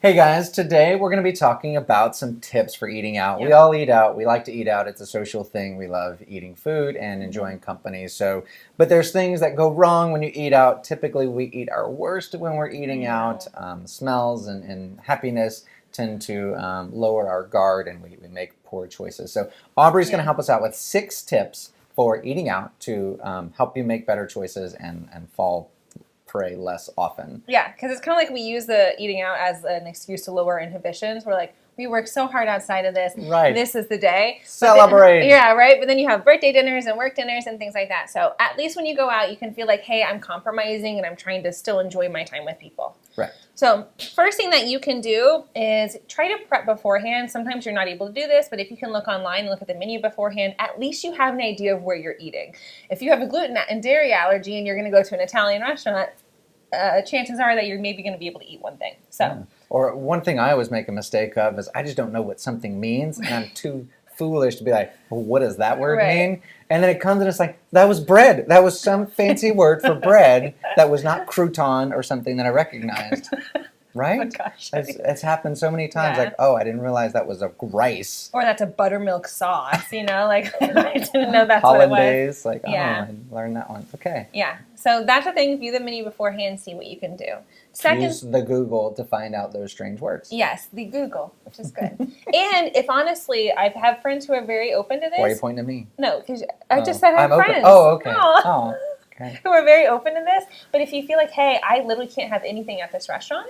Hey guys, today we're going to be talking about some tips for eating out. Yeah. We all eat out. We like to eat out. It's a social thing. We love eating food and enjoying company. But there's things that go wrong when you eat out. Typically, we eat our worst when we're eating out. Smells and happiness tend to lower our guard, and we make poor choices. So Aubree's going to help us out with 6 tips for eating out to help you make better choices and fall prey less often. Yeah, because it's kind of like we use the eating out as an excuse to lower inhibitions. We're like, we work so hard outside of this. Right. This is the day. Celebrate. Yeah, right? But then you have birthday dinners and work dinners and things like that. So at least when you go out, you can feel like, hey, I'm compromising and I'm trying to still enjoy my time with people. Right. So first thing that you can do is try to prep beforehand. Sometimes you're not able to do this, but if you can look online and look at the menu beforehand, at least you have an idea of where you're eating. If you have a gluten and dairy allergy and you're going to go to an Italian restaurant, chances are that you're maybe going to be able to eat one thing. So, Or one thing I always make a mistake of is I just don't know what something means, and I'm too foolish to be like, well, what does that word mean? And then it comes and it's like, that was bread. That was some fancy word for bread that was not crouton or something that I recognized. Right? Oh gosh. It's happened so many times. Yeah. Like, oh, I didn't realize that was a rice. Or that's a buttermilk sauce, like I didn't know that's what it was. Hollandaise, like, Yeah. oh, I learned that one. Okay. Yeah. So that's the thing. View the menu beforehand, see what you can do. Second, use the Google to find out those strange words. yes, the Google, which is good. And if honestly, I have friends who are very open to this. Why are you pointing at me? No, because I just said I have I'm friends. open. Oh, okay. Aw. Oh, okay. Who are very open to this. But if you feel like, hey, I literally can't have anything at this restaurant,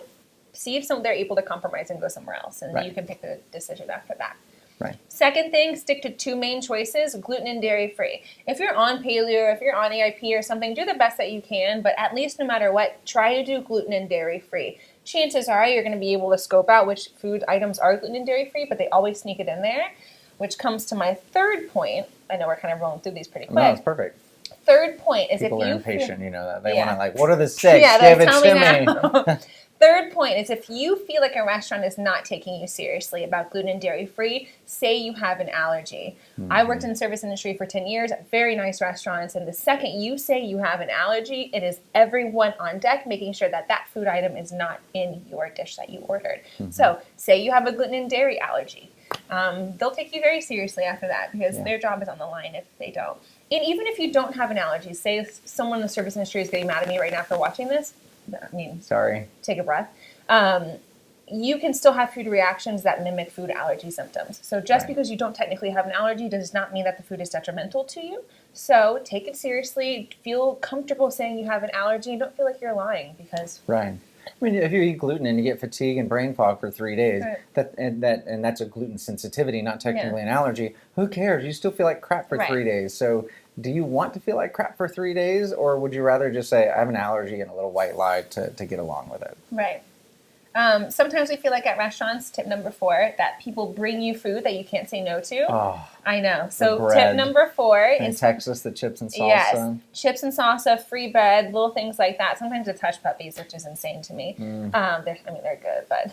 see if they're able to compromise and go somewhere else, and then you can pick the decision after that. Right. Second thing, stick to 2 main choices, gluten and dairy free. If you're on paleo, if you're on AIP or something, do the best that you can, but at least no matter what, try to do gluten and dairy free. Chances are you're going to be able to scope out which food items are gluten and dairy free, but they always sneak it in there, which comes to my third point. I know we're kind of rolling through these pretty quick. No, it's perfect. Third point is People if are you impatient, that. They Yeah. want to like, what are the 6? Yeah, Give it tell me to now. me. Third point is if you feel like a restaurant is not taking you seriously about gluten and dairy free, say you have an allergy. I worked in the service industry for 10 years at very nice restaurants, and the second you say you have an allergy, it is everyone on deck making sure that that food item is not in your dish that you ordered. So say you have a gluten and dairy allergy. They'll take you very seriously after that because their job is on the line if they don't. And even if you don't have an allergy, say someone in the service industry is getting mad at me right now for watching this, Sorry. take a breath. You can still have food reactions that mimic food allergy symptoms. So just because you don't technically have an allergy does not mean that the food is detrimental to you. So take it seriously. Feel comfortable saying you have an allergy and don't feel like you're lying because... Right. I mean, if you eat gluten and you get fatigue and brain fog for 3 days, Right. and that's a gluten sensitivity, not technically an allergy. Who cares? You still feel like crap for 3 days. So, do you want to feel like crap for 3 days, or would you rather just say I have an allergy and a little white lie to get along with it? Right. Sometimes we feel like at restaurants, tip number 4, that people bring you food that you can't say no to. Oh, I know. So bread. tip number 4 in is Texas, the chips and salsa. Yes, chips and salsa, free bread, little things like that. Sometimes it's hush puppies, which is insane to me. They're good, but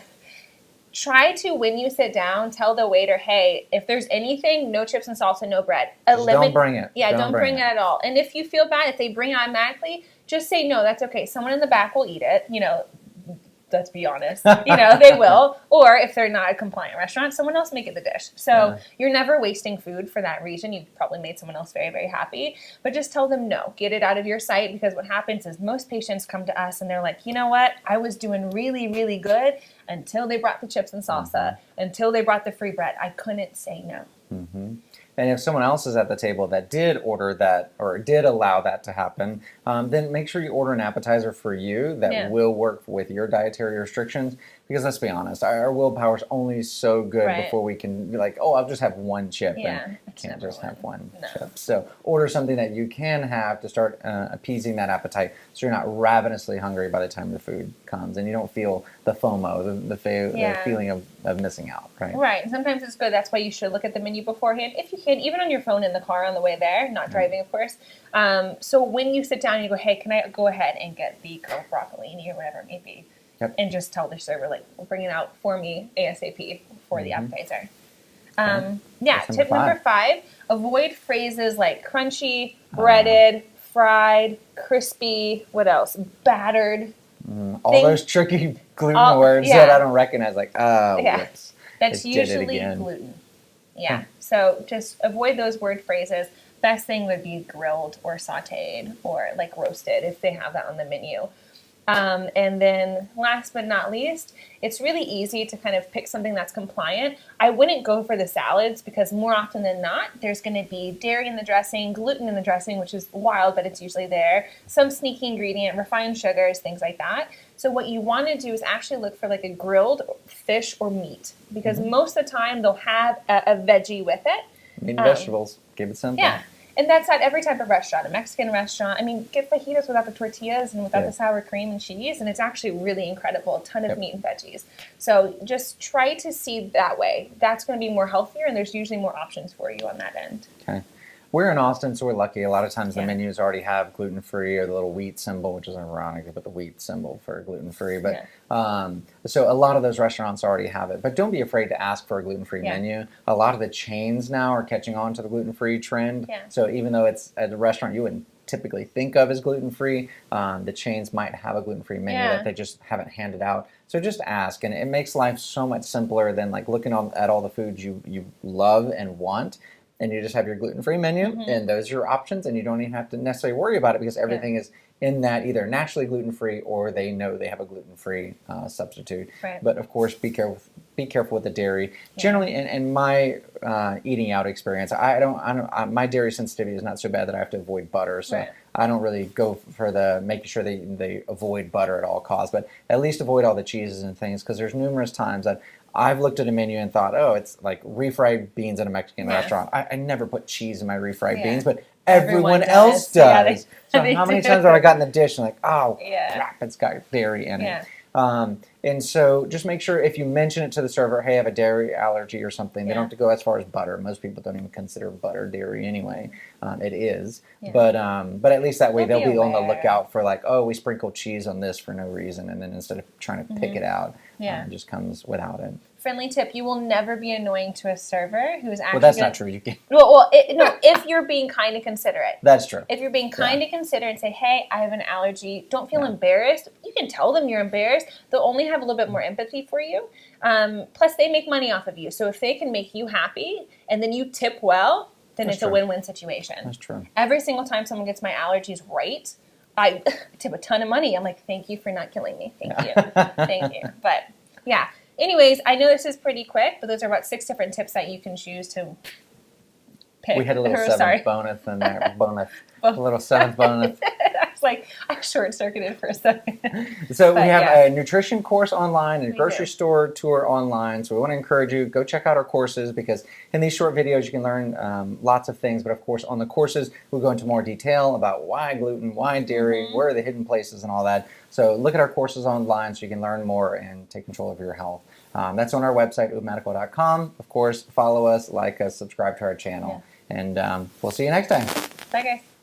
try to, when you sit down, tell the waiter, hey, if there's anything, no chips and salsa, no bread. Don't bring it. Yeah, don't bring it at all. And if you feel bad, if they bring it automatically, just say no, that's okay. Someone in the back will eat it, let's be honest, they will. Or if they're not a compliant restaurant, someone else make it the dish. So you're never wasting food for that reason. You've probably made someone else very, very happy. But just tell them no. Get it out of your sight, because what happens is most patients come to us and they're like, you know what? I was doing really, really good until they brought the chips and salsa, until they brought the free bread. I couldn't say no. And if someone else is at the table that did order that or did allow that to happen, then make sure you order an appetizer for you that will work with your dietary restrictions. Because let's be honest, our willpower's only so good before we can be like, oh, I'll just have one chip. And I can't just have one chip. So order something that you can have to start appeasing that appetite, so you're not ravenously hungry by the time the food comes, and you don't feel the FOMO, the feeling of missing out, right? Right. And sometimes it's good. That's why you should look at the menu beforehand, if you can, even on your phone in the car on the way there, not driving, of course. So when you sit down and you go, hey, can I go ahead and get the Coke broccolini or whatever it may be? And just tell the server, like, bring it out for me ASAP for the appetizer. Tip number 5, avoid phrases like crunchy, breaded, fried, crispy, what else? Battered. All those tricky gluten words that I don't recognize. Like, oh, whoops. That's usually gluten. Yeah. So just avoid those word phrases. Best thing would be grilled or sauteed or like roasted if they have that on the menu. And then last but not least, it's really easy to kind of pick something that's compliant. I wouldn't go for the salads because more often than not, there's going to be dairy in the dressing, gluten in the dressing, which is wild, but it's usually there. Some sneaky ingredient, refined sugars, things like that. So what you want to do is actually look for like a grilled fish or meat because most of the time they'll have a veggie with it. Meat and vegetables. Keep it simple. Yeah. And that's at every type of restaurant, a Mexican restaurant. I mean, get fajitas without the tortillas and without the sour cream and cheese, and it's actually really incredible. A ton of meat and veggies. So just try to see that way. That's going to be more healthier, and there's usually more options for you on that end. Okay. We're in Austin, so we're lucky. A lot of times the menus already have gluten-free or the little wheat symbol, which is ironic, they put the wheat symbol for gluten-free. But so a lot of those restaurants already have it. But don't be afraid to ask for a gluten-free menu. A lot of the chains now are catching on to the gluten-free trend. So even though it's at a restaurant you wouldn't typically think of as gluten-free, the chains might have a gluten-free menu that they just haven't handed out. So just ask, and it makes life so much simpler than like looking at all the foods you love and want. And you just have your gluten-free menu, and those are your options, and you don't even have to necessarily worry about it because everything is in that either naturally gluten-free or they know they have a gluten-free substitute. Right. But of course, be careful with the dairy. Generally, in my eating out experience, my dairy sensitivity is not so bad that I have to avoid butter. So I don't really go for making sure they avoid butter at all costs, but at least avoid all the cheeses and things because there's numerous times that I've looked at a menu and thought, oh, it's like refried beans at a Mexican restaurant. I never put cheese in my refried beans, but everyone else does. So how many times have I gotten the dish and like, oh, crap, it's got dairy in it. And so just make sure if you mention it to the server, hey, I have a dairy allergy or something, they don't have to go as far as butter. Most people don't even consider butter dairy anyway. It is. But at least that way they'll be on the lookout for like, oh, we sprinkled cheese on this for no reason. And then instead of trying to pick it out, it just comes without it. Friendly tip, you will never be annoying to a server who is actually that's not true. You can. No, if you're being kind and considerate. That's true. If you're being kind and considerate and say, hey, I have an allergy, don't feel embarrassed. You can tell them you're embarrassed. They'll only have a little bit more empathy for you. Plus, they make money off of you. So if they can make you happy and then you tip well, then it's a win-win situation. That's true. Every single time someone gets my allergies right, I tip a ton of money. I'm like, thank you for not killing me. Thank you. Thank you. But, yeah. Anyways, I know this is pretty quick, but those are about 6 different tips that you can choose to pick. We had a little 7th bonus in there. A little 7th bonus. I was like, I short-circuited for a second. So we have a nutrition course online and a grocery store tour online. So we want to encourage you, go check out our courses because in these short videos you can learn lots of things. But of course on the courses we'll go into more detail about why gluten, why dairy, where are the hidden places and all that. So look at our courses online so you can learn more and take control of your health. That's on our website, oubemedical.com. Of course, follow us, like us, subscribe to our channel. And we'll see you next time. Bye, guys.